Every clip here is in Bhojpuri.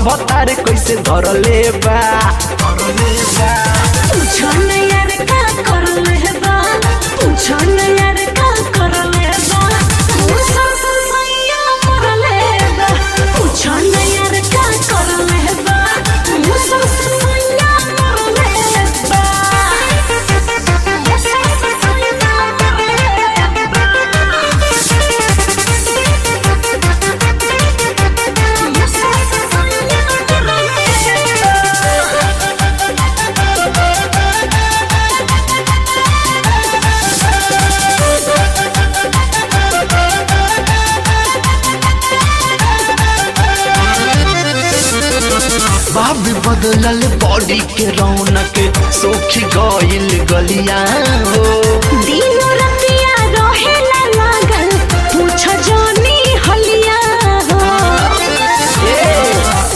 भतार कैसे धरले बा पूछो न यार का करले बा पूछो न यार का करले बा मुसर सैया मरले बा पूछो न यार का करले बा मुसर सैया मरले बा मुसर सैया मरले बा बाबी बदलल बॉडी के रौनक सोखी गइल गलिया हो दिनो रतिया रहेला लागल पूछो जोनी हलिया हो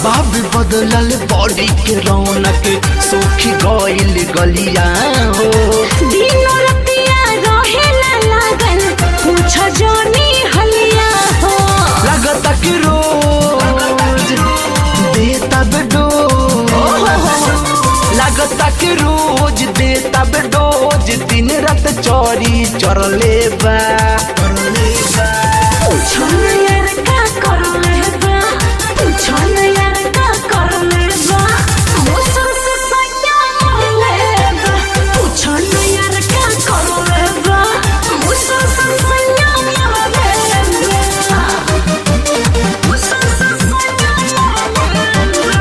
बाबी बदलल बॉडी के रौनक सोखी गइल गलिया हो दिनो रतिया रहेला लागल पूछो जोनी हलिया हो लगता कि रोज देता बेडोज लगता कि रोज देता बेडोज दिन रात चोरी चरले बा पूछो न यार का करले बा पूछो न यार का करले बा मुसर से सैया मरले बा पूछो न यार का करले बा मुसर से सैया मरले बा मुसर से सैया मरले बा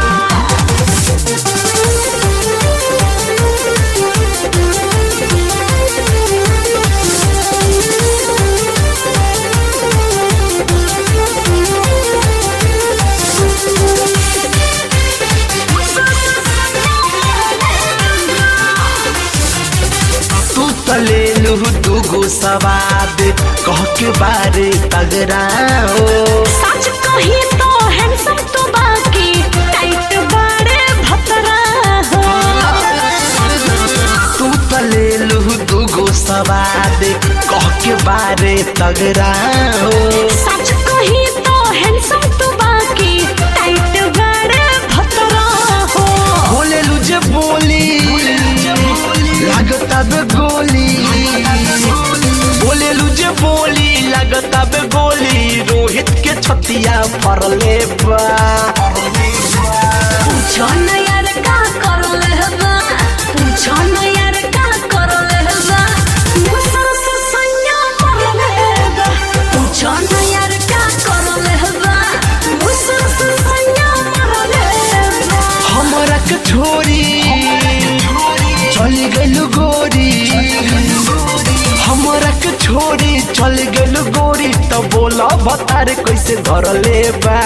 तू तले लुह दुगो सवाद कह के बारे तगड़ा हो सच कही तो हैंडसम तो बाकी टाइट बड़े भतरा हो तू तले लुह दुगो सवाद कह के बारे तगड़ा हो सच कही तो हैंडसम तो बाकी टाइट बड़े भतरा हो बोले लुझे बोली लगता बे गोली बोले लुझे बोली लगता बे गोली रोहित के छतिया फरले बा पूछो न यार का करले बा पूछो न यार का करले बा मुसर से सैया मरले बा पूछो न यार का करले बा मुसर से सैया मरले बा हमरा के छोरी चली गइलु गोरी हमरा के छोरी चल गइलु गोरी तो बोला भतार कैसे धरले बा